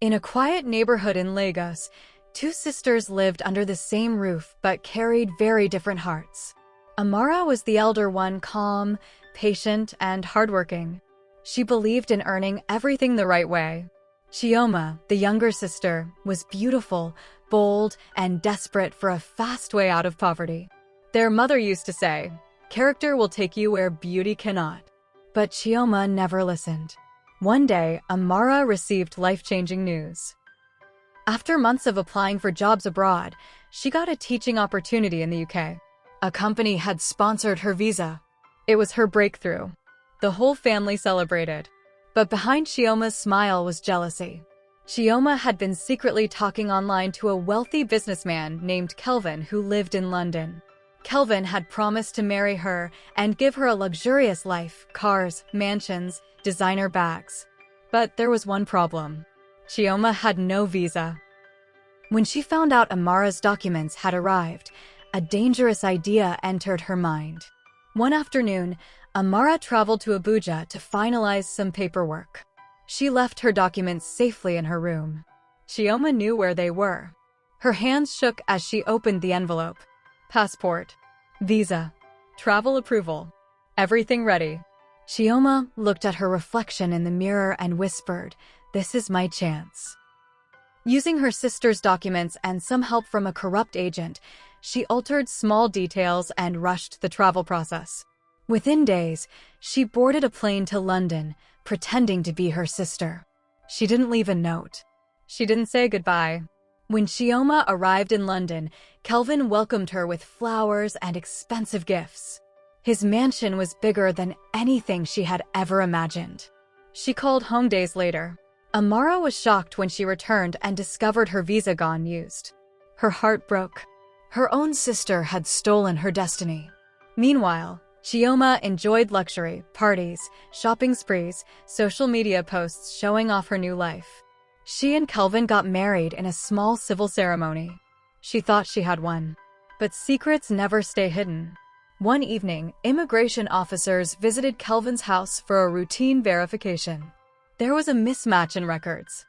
In a quiet neighborhood in Lagos, two sisters lived under the same roof but carried very different hearts. Amara was the elder one, calm, patient, and hardworking. She believed in earning everything the right way. Chioma, the younger sister, was beautiful, bold, and desperate for a fast way out of poverty. Their mother used to say, "Character will take you where beauty cannot." But Chioma never listened. One day, Amara received life-changing news. After months of applying for jobs abroad, she got a teaching opportunity in the UK. A company had sponsored her visa. It was her breakthrough. The whole family celebrated. But behind Chioma's smile was jealousy. Chioma had been secretly talking online to a wealthy businessman named Kelvin who lived in London. Kelvin had promised to marry her and give her a luxurious life, cars, mansions, designer bags. But there was one problem. Chioma had no visa. When she found out Amara's documents had arrived, a dangerous idea entered her mind. One afternoon, Amara traveled to Abuja to finalize some paperwork. She left her documents safely in her room. Chioma knew where they were. Her hands shook as she opened the envelope. Passport, visa, travel approval, everything ready. Chioma looked at her reflection in the mirror and whispered, "This is my chance." Using her sister's documents and some help from a corrupt agent, she altered small details and rushed the travel process. Within days, she boarded a plane to London, pretending to be her sister. She didn't leave a note. She didn't say goodbye. When Chioma arrived in London, Kelvin welcomed her with flowers and expensive gifts. His mansion was bigger than anything she had ever imagined. She called home days later. Amara was shocked when she returned and discovered her visa gone used. Her heart broke. Her own sister had stolen her destiny. Meanwhile, Chioma enjoyed luxury, parties, shopping sprees, social media posts showing off her new life. She and Kelvin got married in a small civil ceremony. She thought she had won. But secrets never stay hidden. One evening, immigration officers visited Kelvin's house for a routine verification. There was a mismatch in records.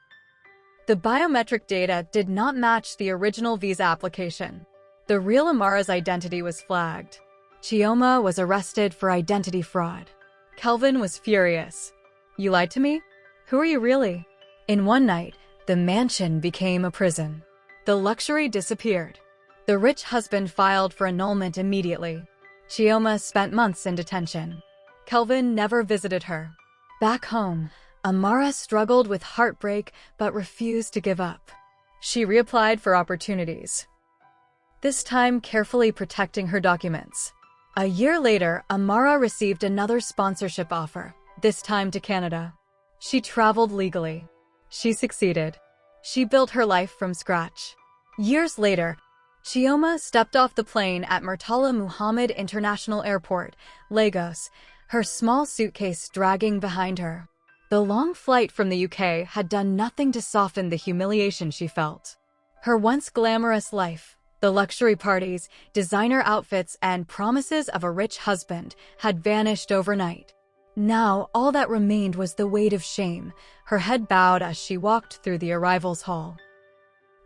The biometric data did not match the original visa application. The real Amara's identity was flagged. Chioma was arrested for identity fraud. Kelvin was furious. "You lied to me? Who are you really?" In one night, the mansion became a prison. The luxury disappeared. The rich husband filed for annulment immediately. Chioma spent months in detention. Kelvin never visited her. Back home, Amara struggled with heartbreak but refused to give up. She reapplied for opportunities, this time carefully protecting her documents. A year later, Amara received another sponsorship offer, this time to Canada. She traveled legally. She succeeded. She built her life from scratch. Years later, Chioma stepped off the plane at Murtala Muhammad International Airport, Lagos, her small suitcase dragging behind her. The long flight from the UK had done nothing to soften the humiliation she felt. Her once glamorous life, the luxury parties, designer outfits, and promises of a rich husband had vanished overnight. Now, all that remained was the weight of shame, her head bowed as she walked through the arrivals hall.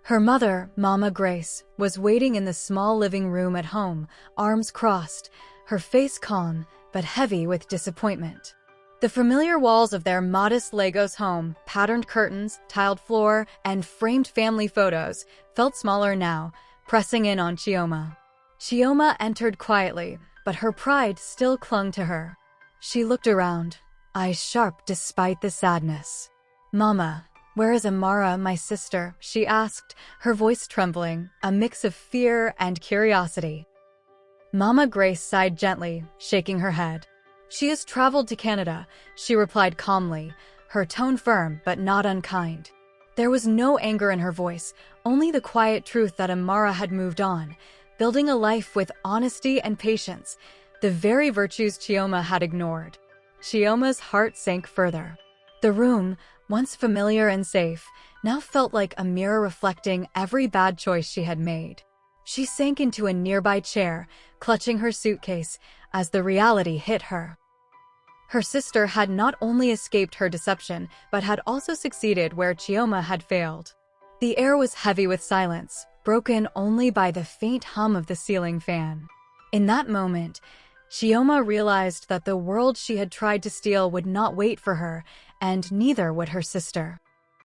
Her mother, Mama Grace, was waiting in the small living room at home, arms crossed, her face calm, but heavy with disappointment. The familiar walls of their modest Lagos home, patterned curtains, tiled floor, and framed family photos, felt smaller now, pressing in on Chioma. Chioma entered quietly, but her pride still clung to her. She looked around, eyes sharp despite the sadness. "Mama, where is Amara, my sister?" she asked, her voice trembling, a mix of fear and curiosity. Mama Grace sighed gently, shaking her head. "She has traveled to Canada," she replied calmly, her tone firm but not unkind. There was no anger in her voice, only the quiet truth that Amara had moved on, building a life with honesty and patience, the very virtues Chioma had ignored. Chioma's heart sank further. The room, once familiar and safe, now felt like a mirror reflecting every bad choice she had made. She sank into a nearby chair, clutching her suitcase, as the reality hit her. Her sister had not only escaped her deception, but had also succeeded where Chioma had failed. The air was heavy with silence, broken only by the faint hum of the ceiling fan. In that moment, Chioma realized that the world she had tried to steal would not wait for her, and neither would her sister.